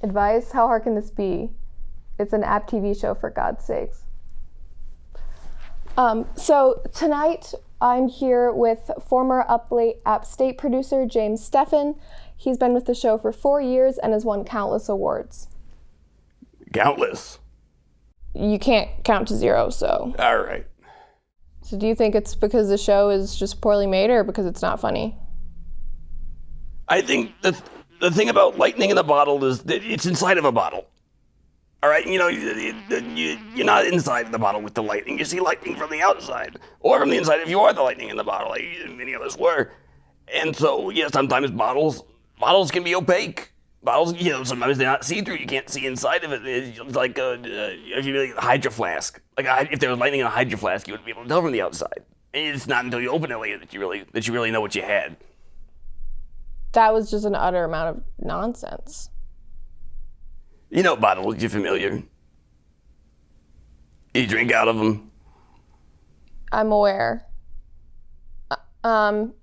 Advice? How hard can this be? It's an app TV show, for God's sakes. So tonight I'm here with former Up State producer James Steffen. He's been with the show for 4 years and has won countless awards. Countless? You can't count to zero, so. All right. So do you think it's because the show is just poorly made or because it's not funny? I think the thing about lightning in a bottle is that it's inside of a bottle. All right, you know, you're not inside the bottle with the lightning. You see lightning from the outside, or from the inside if you are the lightning in the bottle, like many of us were. And so, yeah, sometimes bottles can be opaque. Bottles, you know, sometimes they're not see-through. You can't see inside of it. It's like if you really a hydro flask. Like if there was lightning in a hydro flask, you wouldn't be able to tell from the outside. And it's not until you open it later that you really know what you had. That was just an utter amount of nonsense. You know bottles, you're familiar. You drink out of them. I'm aware.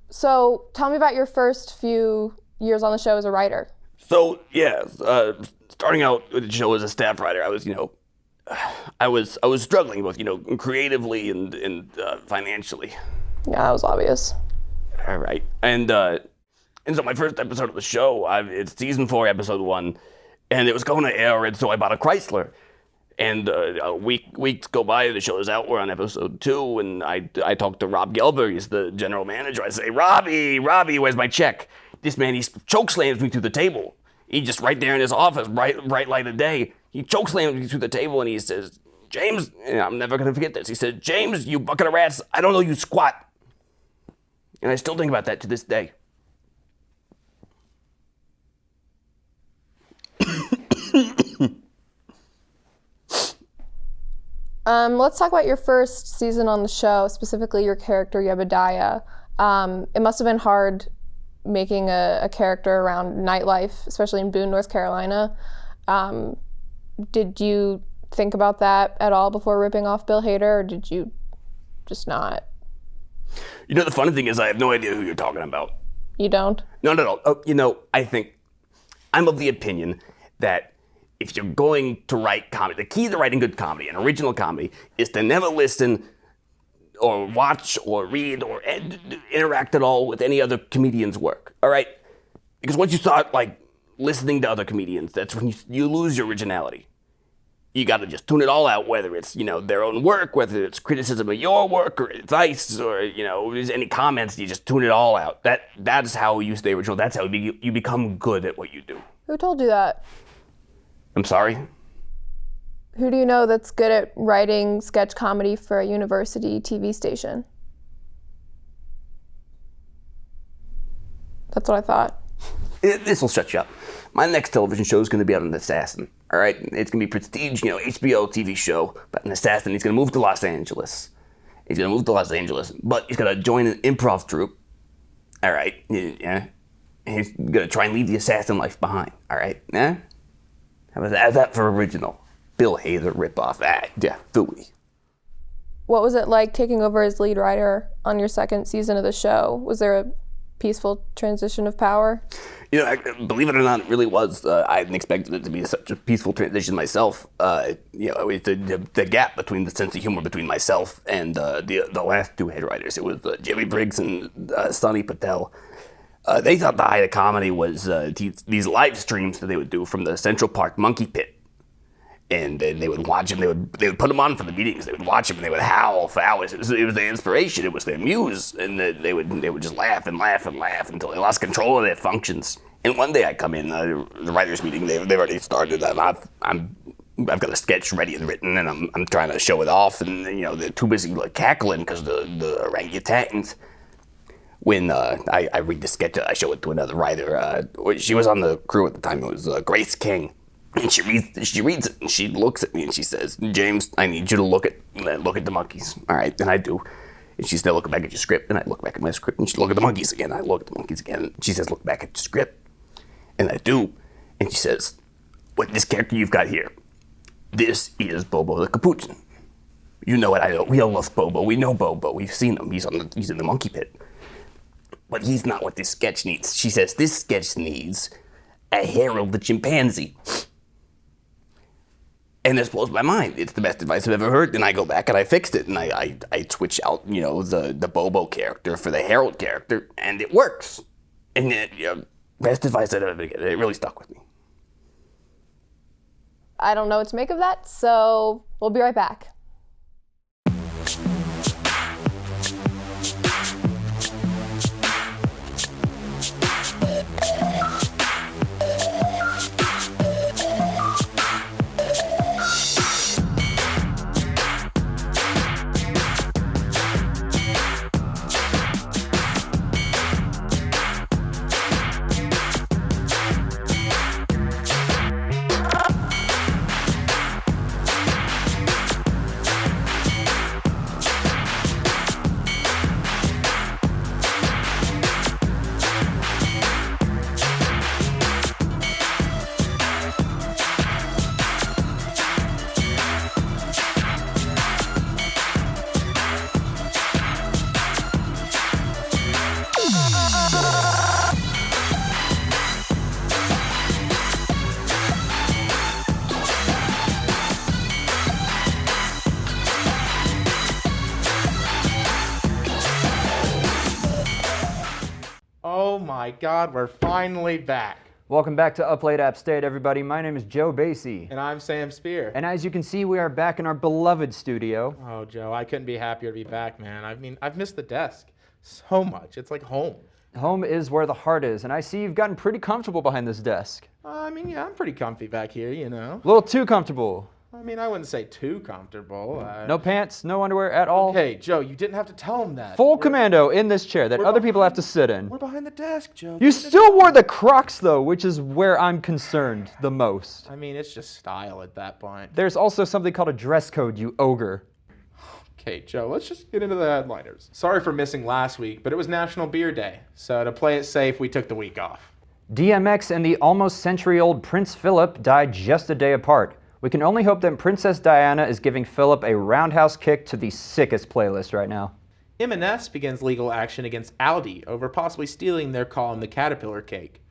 So tell me about your first few years on the show as a writer. So yeah, starting out with the show as a staff writer, I was struggling both, creatively and financially. Yeah, that was obvious. All right, and so my first episode of the show, it's season 4, episode 1. And it was going to air, and so I bought a Chrysler. And weeks go by, the show is out, we're on episode 2, and I talked to Rob Gelber, he's the general manager. I say, Robbie, where's my check? This man, he choke slams me through the table. He just right there in his office, bright light of day, he choke slams me through the table, and he says, James, and I'm never going to forget this, he said, James, you bucket of rats, I don't know you squat. And I still think about that to this day. Let's talk about your first season on the show, specifically your character, Yebediah. It must have been hard making a character around nightlife, especially in Boone, North Carolina. Did you think about that at all before ripping off Bill Hader, or did you just not? You know, the funny thing is I have no idea who you're talking about. You don't? No. Oh, I think I'm of the opinion that if you're going to write comedy, the key to writing good comedy, an original comedy, is to never listen or watch or read or interact at all with any other comedian's work, all right? Because once you start, listening to other comedians, that's when you lose your originality. You got to just tune it all out, whether it's, their own work, whether it's criticism of your work or advice or, there's any comments, you just tune it all out. That's how you stay original. That's how you become good at what you do. Who told you that? I'm sorry? Who do you know that's good at writing sketch comedy for a university TV station? That's what I thought. This will shut you up. My next television show is going to be about an assassin, all right? It's going to be prestige, HBO TV show about an assassin. He's going to move to Los Angeles. But he's going to join an improv troupe, all right? Yeah. And he's going to try and leave the assassin life behind, all right? Yeah? How's that for original? Bill Hader ripoff. Yeah, phooey. What was it like taking over as lead writer on your second season of the show? Was there a peaceful transition of power? Believe it or not, it really was. I hadn't expected it to be such a peaceful transition myself. The gap between the sense of humor between myself and the last 2 head writers, it was Jimmy Briggs and Sonny Patel. They thought the height of comedy was these live streams that they would do from the Central Park Monkey Pit. And then they would watch them, they would put them on for the meetings, they would watch them, and they would howl for hours. It was their inspiration, it was their muse, and they would just laugh and laugh and laugh until they lost control of their functions. And one day I come in, the writers' meeting, they've already started, I've got a sketch ready and written, and I'm trying to show it off, and they're too busy cackling because the orangutans. When I read the sketch, I show it to another writer. She was on the crew at the time. It was Grace King, and she reads it, and she looks at me and she says, "James, I need you to look at the monkeys." All right, and I do. And she said, "Look back at your script," and I look back at my script, and she look at the monkeys again. I look at the monkeys again. She says, "Look back at your script," and I do. And she says, "What this character you've got here? This is Bobo the Capuchin. You know it. I know. We all love Bobo. We know Bobo. We've seen him. He's in the monkey pit." But he's not what this sketch needs. She says, this sketch needs a Harold the chimpanzee. And this blows my mind. It's the best advice I've ever heard. And I go back and I fixed it. And I switch out, the Bobo character for the Harold character. And it works. And best advice I've ever get. It really stuck with me. I don't know what to make of that, so we'll be right back. Oh my God, we're finally back. Welcome back to Up Late App State, everybody. My name is Joe Basie. And I'm Sam Spear. And as you can see, we are back in our beloved studio. Oh, Joe, I couldn't be happier to be back, man. I've missed the desk so much. It's like home. Home is where the heart is, and I see you've gotten pretty comfortable behind this desk. Yeah, I'm pretty comfy back here, you know. A little too comfortable. I wouldn't say too comfortable. No pants, no underwear at all. Hey, Joe, you didn't have to tell him that. Full commando in this chair that other people have to sit in. We're behind the desk, Joe. You still wore the Crocs, though, which is where I'm concerned the most. It's just style at that point. There's also something called a dress code, you ogre. Okay, Joe, let's just get into the headliners. Sorry for missing last week, but it was National Beer Day. So to play it safe, we took the week off. DMX and the almost century-old Prince Philip died just a day apart. We can only hope that Princess Diana is giving Philip a roundhouse kick to the sickest playlist right now. M&S begins legal action against Aldi over possibly stealing their call in the Caterpillar cake.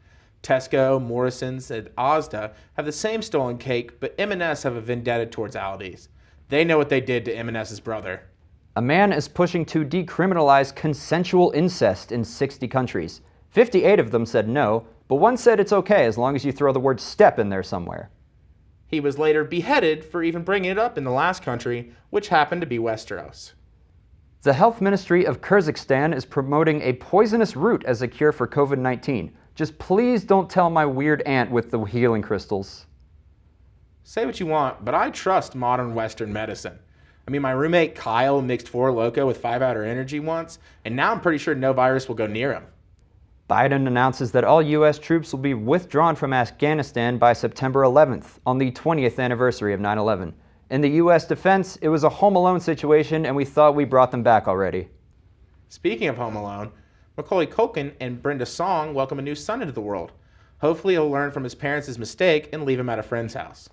Tesco, Morrison's, and Asda have the same stolen cake, but M&S have a vendetta towards Aldi's. They know what they did to M&S's brother. A man is pushing to decriminalize consensual incest in 60 countries. 58 of them said no, but one said it's okay as long as you throw the word step in there somewhere. He was later beheaded for even bringing it up in the last country, which happened to be Westeros. The Health Ministry of Kyrgyzstan is promoting a poisonous root as a cure for COVID-19. Just please don't tell my weird aunt with the healing crystals. Say what you want, but I trust modern Western medicine. My roommate Kyle mixed 4 Loko with 5 Hour Energy once, and now I'm pretty sure no virus will go near him. Biden announces that all U.S. troops will be withdrawn from Afghanistan by September 11th, on the 20th anniversary of 9/11. In the U.S. defense, it was a Home Alone situation, and we thought we brought them back already. Speaking of Home Alone, Macaulay Culkin and Brenda Song welcome a new son into the world. Hopefully he'll learn from his parents' mistake and leave him at a friend's house.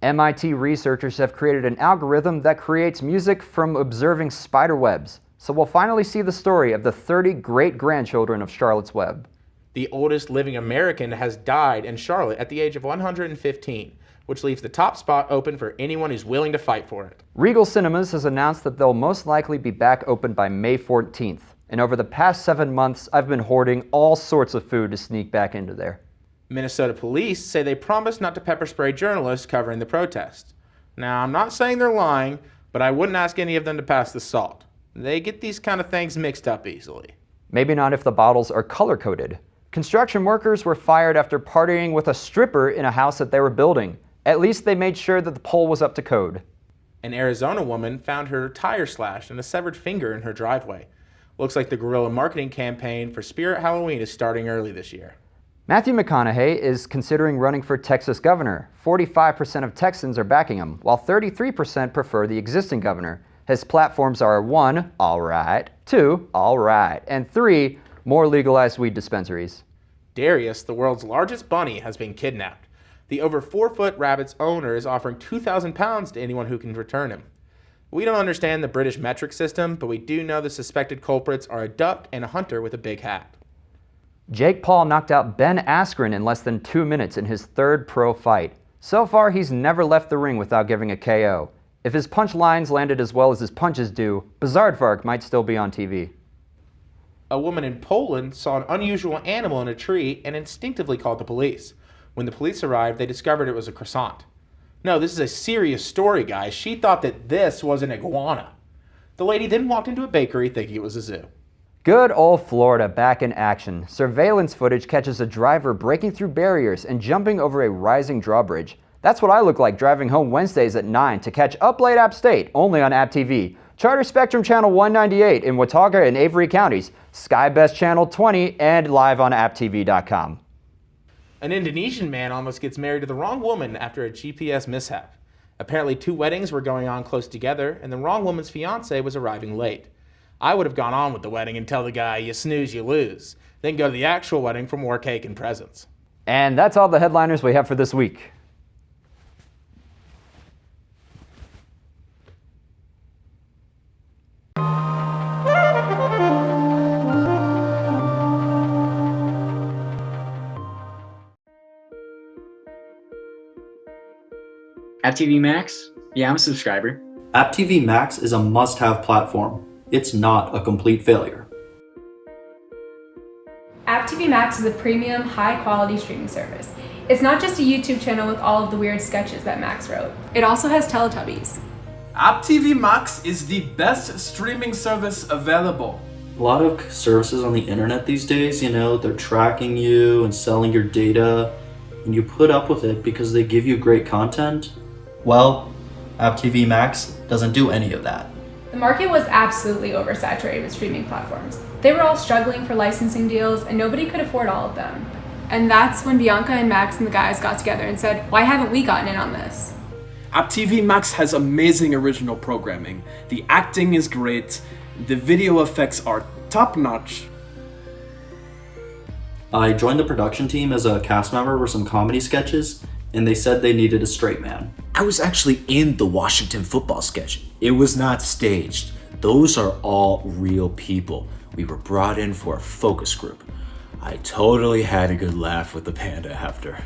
MIT researchers have created an algorithm that creates music from observing spider webs. So we'll finally see the story of the 30 great-grandchildren of Charlotte's Web. The oldest living American has died in Charlotte at the age of 115, which leaves the top spot open for anyone who's willing to fight for it. Regal Cinemas has announced that they'll most likely be back open by May 14th. And over the past 7 months, I've been hoarding all sorts of food to sneak back into there. Minnesota police say they promised not to pepper spray journalists covering the protest. Now, I'm not saying they're lying, but I wouldn't ask any of them to pass the salt. They get these kind of things mixed up easily. Maybe not if the bottles are color-coded. Construction workers were fired after partying with a stripper in a house that they were building. At least they made sure that the pole was up to code. An Arizona woman found her tire slashed and a severed finger in her driveway. Looks like the guerrilla marketing campaign for Spirit Halloween is starting early this year. Matthew McConaughey is considering running for Texas governor. 45% of Texans are backing him, while 33% prefer the existing governor. His platforms are 1, all right, 2, all right, and 3, more legalized weed dispensaries. Darius, the world's largest bunny, has been kidnapped. The over 4-foot rabbit's owner is offering 2,000 pounds to anyone who can return him. We don't understand the British metric system, but we do know the suspected culprits are a duck and a hunter with a big hat. Jake Paul knocked out Ben Askren in less than 2 minutes in his third pro fight. So far, he's never left the ring without giving a KO. If his punch lines landed as well as his punches do, Bizarrevark might still be on TV. A woman in Poland saw an unusual animal in a tree and instinctively called the police. When the police arrived, they discovered it was a croissant. No, this is a serious story, guys. She thought that this was an iguana. The lady then walked into a bakery thinking it was a zoo. Good old Florida back in action. Surveillance footage catches a driver breaking through barriers and jumping over a rising drawbridge. That's what I look like driving home Wednesdays at 9 to catch Up Late App State, only on App TV. Charter Spectrum Channel 198 in Watauga and Avery counties, Sky Best Channel 20, and live on apptv.com. An Indonesian man almost gets married to the wrong woman after a GPS mishap. Apparently 2 weddings were going on close together, and the wrong woman's fiancé was arriving late. I would have gone on with the wedding and tell the guy, you snooze, you lose. Then go to the actual wedding for more cake and presents. And that's all the headliners we have for this week. AppTV Max? Yeah, I'm a subscriber. AppTV Max is a must-have platform. It's not a complete failure. AppTV Max is a premium, high-quality streaming service. It's not just a YouTube channel with all of the weird sketches that Max wrote. It also has Teletubbies. AppTV Max is the best streaming service available. A lot of services on the internet these days, they're tracking you and selling your data, and you put up with it because they give you great content. Well, AppTV Max doesn't do any of that. The market was absolutely oversaturated with streaming platforms. They were all struggling for licensing deals, and nobody could afford all of them. And that's when Bianca and Max and the guys got together and said, why haven't we gotten in on this? AppTV Max has amazing original programming. The acting is great. The video effects are top-notch. I joined the production team as a cast member for some comedy sketches, and they said they needed a straight man. I was actually in the Washington football sketch. It was not staged. Those are all real people. We were brought in for a focus group. I totally had a good laugh with the panda after.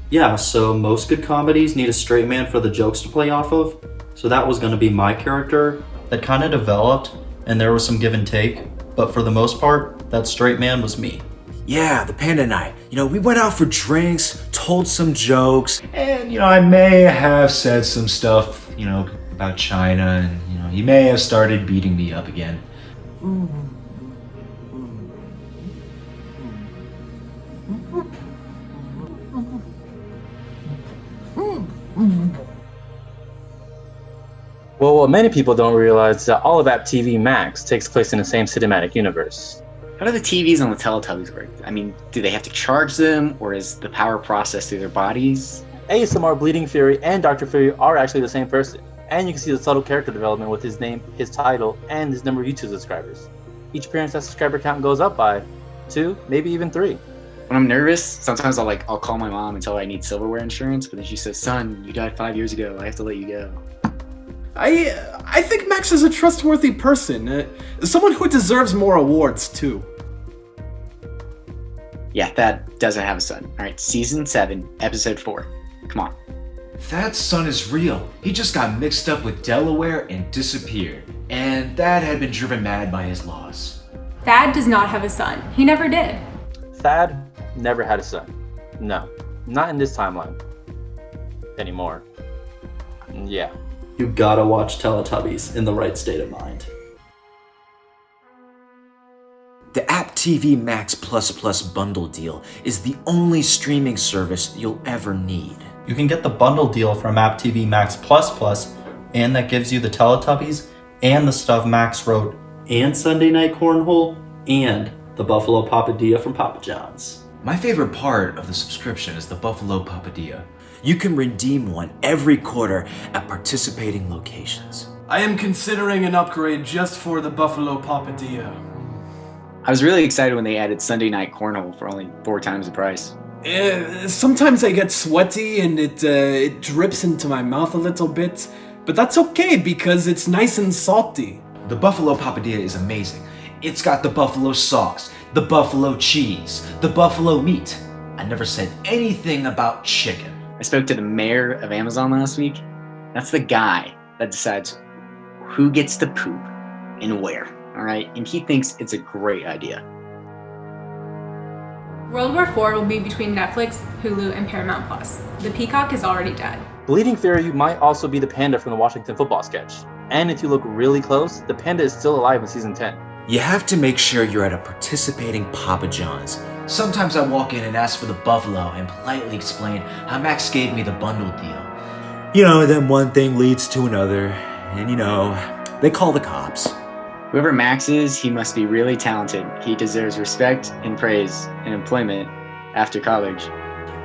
Yeah, so most good comedies need a straight man for the jokes to play off of. So that was going to be my character. That kind of developed, and there was some give and take. But for the most part, that straight man was me. Yeah, the panda and I. We went out for drinks, told some jokes, and, I may have said some stuff, about China, and, he may have started beating me up again. Well, what many people don't realize is that all of AppTV Max takes place in the same cinematic universe. How do the TVs on the Teletubbies work? I mean, do they have to charge them, or is the power processed through their bodies? ASMR Bleeding Fury and Dr. Fury are actually the same person, and you can see the subtle character development with his name, his title, and his number of YouTube subscribers. Each appearance that subscriber count goes up by 2, maybe even 3. When I'm nervous, sometimes I'll call my mom and tell her I need silverware insurance, but then she says, son, you died 5 years ago, I have to let you go. I think Max is a trustworthy person. Someone who deserves more awards, too. Yeah, that doesn't have a son. Alright, Season 7, Episode 4. Come on. Thad's son is real. He just got mixed up with Delaware and disappeared. And Thad had been driven mad by his loss. Thad does not have a son. He never did. Thad never had a son. No, not in this timeline. Anymore. Yeah. You gotta watch Teletubbies in the right state of mind. The AppTV Max Plus bundle deal is the only streaming service you'll ever need. You can get the bundle deal from AppTV Max Plus, and that gives you the Teletubbies and the stuff Max wrote, and Sunday Night Cornhole, and the Buffalo Papadilla from Papa John's. My favorite part of the subscription is the Buffalo Papadilla. You can redeem one every quarter at participating locations. I am considering an upgrade just for the Buffalo Papadilla. I was really excited when they added Sunday Night Cornhole for only 4 times the price. Sometimes I get sweaty and it drips into my mouth a little bit, but that's okay because it's nice and salty. The Buffalo Papadilla is amazing. It's got the buffalo sauce, the buffalo cheese, the buffalo meat. I never said anything about chicken. I spoke to the mayor of Amazon last week. That's the guy that decides who gets to poop and where, all right? And he thinks it's a great idea. World War IV will be between Netflix, Hulu, and Paramount Plus. The Peacock is already dead. Bleeding Fairy might also be the panda from the Washington football sketch. And if you look really close, the panda is still alive in season 10. You have to make sure you're at a participating Papa John's. Sometimes I walk in and ask for the buffalo and politely explain how Max gave me the bundle deal. You know, then one thing leads to another, and you know, they call the cops. Whoever Max is, he must be really talented. He deserves respect and praise and employment after college.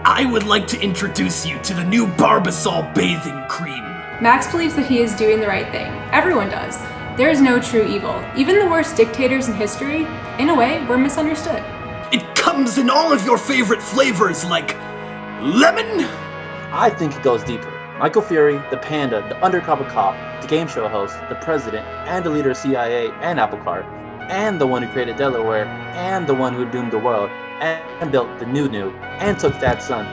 I would like to introduce you to the new Barbasol bathing cream. Max believes that he is doing the right thing. Everyone does. There is no true evil. Even the worst dictators in history, in a way, were misunderstood. It comes in all of your favorite flavors like lemon. I think it goes deeper. Michael Fury, the panda, the undercover cop, the game show host, the president, and the leader of CIA and Apple Cart, and the one who created Delaware, and the one who doomed the world, and built the new, and took Thad's son.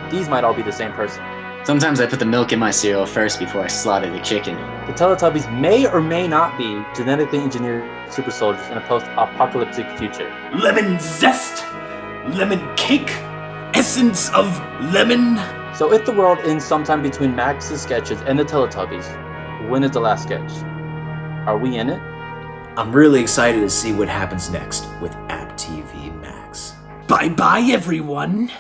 These might all be the same person. Sometimes I put the milk in my cereal first before I slaughter the chicken. The Teletubbies may or may not be genetically engineered super soldiers in a post-apocalyptic future. Lemon zest, lemon cake, essence of lemon. So if the world ends sometime between Max's sketches and the Teletubbies, when is the last sketch? Are we in it? I'm really excited to see what happens next with App TV Max. Bye-bye, everyone.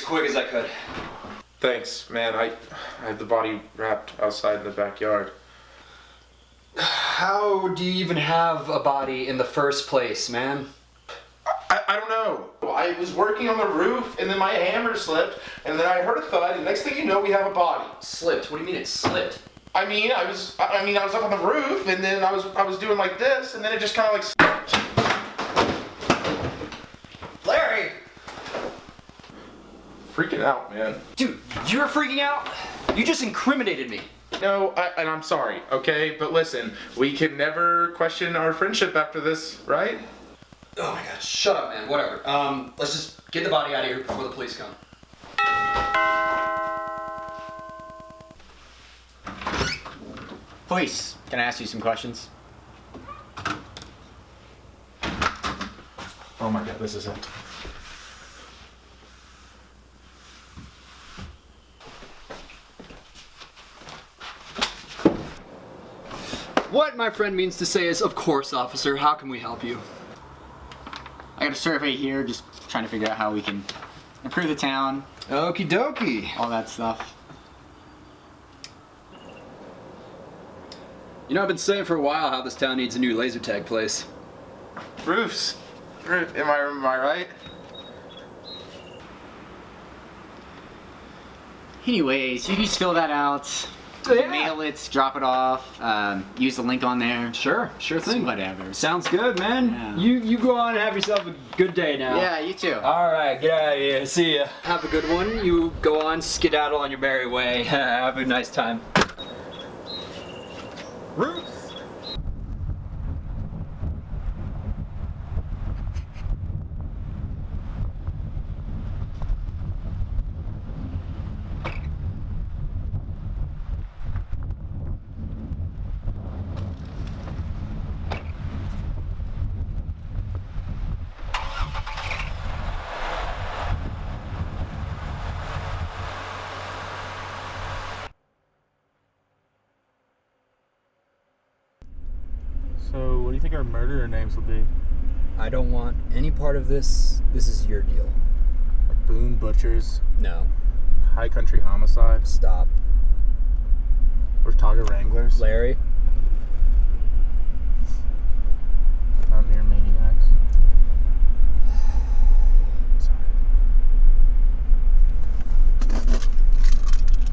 Quick as I could. Thanks, man. I have the body wrapped outside in the backyard. How do you even have a body in the first place, man? I don't know. I was working on the roof, and then my hammer slipped, and then I heard a thud, and next thing you know, we have a body. Slipped? What do you mean it slipped? I was up on the roof, and then I was doing like this, and then it just kind of like slipped. Larry! Freaking out, man. Dude, you're freaking out? You just incriminated me. No, and I'm sorry, okay? But listen, we can never question our friendship after this, right? Oh my god, shut up, man. Whatever. Let's just get the body out of here before the police come. Police, can I ask you some questions? Oh my god, this is it. What my friend means to say is, of course, officer, how can we help you? I got a survey here, just trying to figure out how we can improve the town. Okie dokie. All that stuff. You know, I've been saying for a while how this town needs a new laser tag place. Roofs. Am I right? Anyways, you can just fill that out. Yeah. Mail it, drop it off, use the link on there. Sure thing. Whatever. Sounds good, man. Yeah. You go on and have yourself a good day now. Yeah, you too. Alright, get out of here. See ya. Have a good one. You go on, skedaddle on your merry way. Have a nice time. Roots! So, what do you think our murderer names will be? I don't want any part of this. This is your deal. Like Boone Butchers? No. High Country Homicide? Stop. Ortaga Wranglers. Larry. Mountaineer Maniacs. Sorry.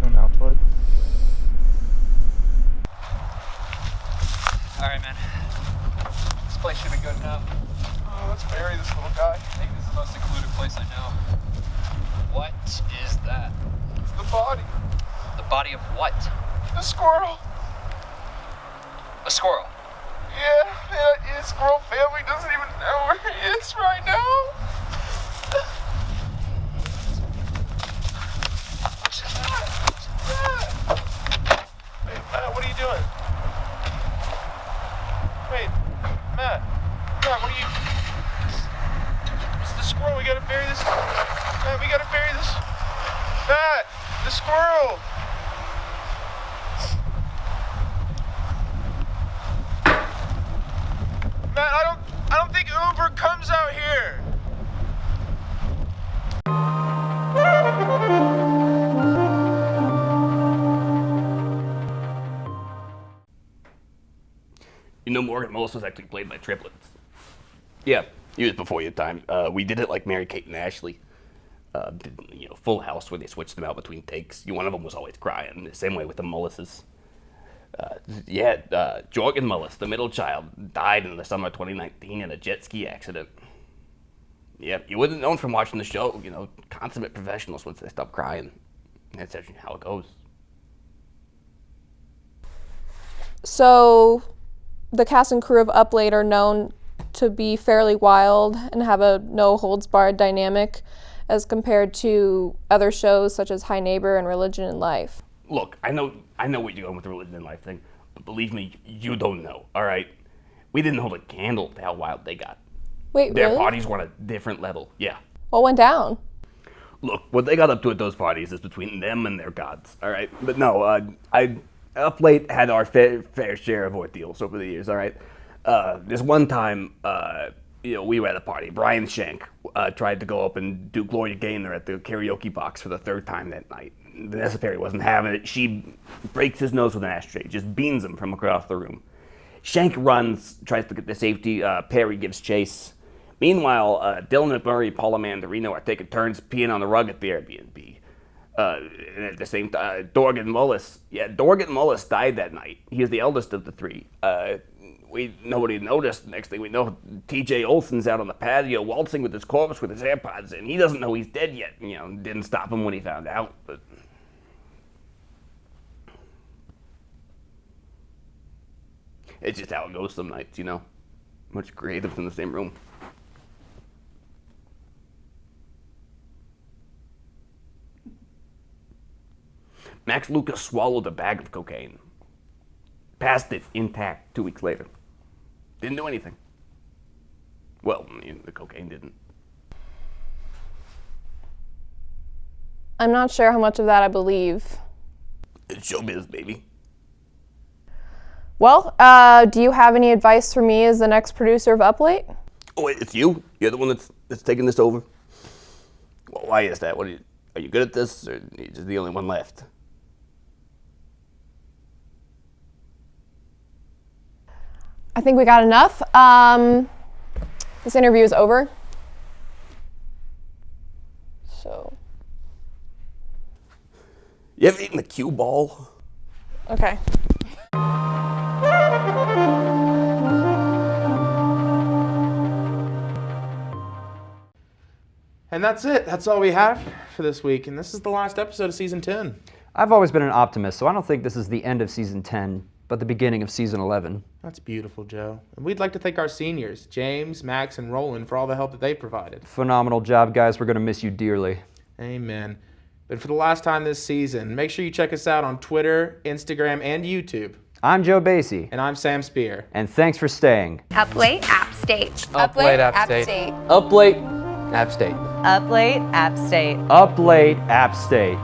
No Maltoid. Alright, man. This place should be good enough. Oh, let's bury this little guy. I think this is the most secluded place I know. What is that? It's the body. The body of what? The squirrel. A squirrel? Yeah, his squirrel family doesn't even know where he is right now. Wait, Matt, what are you doing? Wait, Matt, what are you... It's the squirrel, we gotta bury this... Matt, we gotta bury this... Matt, the squirrel! Matt, I don't think Uber comes out here! You know, Morgan Mullis was actually played by triplets. Yeah, he was before your time. We did it like Mary Kate and Ashley. Full House, where they switched them out between takes. One of them was always crying. The same way with the Mullises. Jorgen Mullis, the middle child, died in the summer of 2019 in a jet ski accident. Yeah, you wouldn't have known from watching the show. Consummate professionals once they stop crying. That's actually how it goes. So, the cast and crew of Up Late are known to be fairly wild and have a no-holds-barred dynamic as compared to other shows such as High Neighbor and Religion and Life. Look, I know what you're going with the Religion and Life thing, but believe me, you don't know, all right? We didn't hold a candle to how wild they got. Wait, Their really? parties were on a different level, yeah. What went down? Look, what they got up to at those parties is between them and their gods, all right? But no, Up Late had our fair share of ordeals over the years, all right? There's one time, we were at a party. Brian Shank tried to go up and do Gloria Gaynor at the karaoke box for the third time that night. Vanessa Perry wasn't having it. She breaks his nose with an ashtray, just beans him from across the room. Shank runs, tries to get the safety. Perry gives chase. Meanwhile, Dylan McMurray, Paula Mandarino are taking turns peeing on the rug at the Airbnb. And at the same time, Dorgan Mullis died that night. He is the eldest of the three. Nobody noticed. Next thing we know, T.J. Olson's out on the patio waltzing with his corpse with his AirPods in. He doesn't know he's dead yet. Didn't stop him when he found out. But it's just how it goes some nights, Much creatives in the same room. Max Lucas swallowed a bag of cocaine. Passed it intact 2 weeks later. Didn't do anything. Well, the cocaine didn't. I'm not sure how much of that I believe. It's showbiz, baby. Well, do you have any advice for me as the next producer of Up Late? Oh, wait, it's you? You're the one that's taking this over? Well, why is that? Are you good at this, or are you just the only one left? I think we got enough. This interview is over. So. You ever eaten a cue ball? Okay. And that's it. That's all we have for this week. And this is the last episode of Season 10. I've always been an optimist, so I don't think this is the end of Season 10, but the beginning of Season 11. That's beautiful, Joe. And we'd like to thank our seniors, James, Max, and Roland, for all the help that they've provided. Phenomenal job, guys. We're going to miss you dearly. Amen. But for the last time this season, make sure you check us out on Twitter, Instagram, and YouTube. I'm Joe Basie. And I'm Sam Spear. And thanks for staying. Up Late App State. Up Late App State. Up Late App State. Up Late App State. Up Late App State.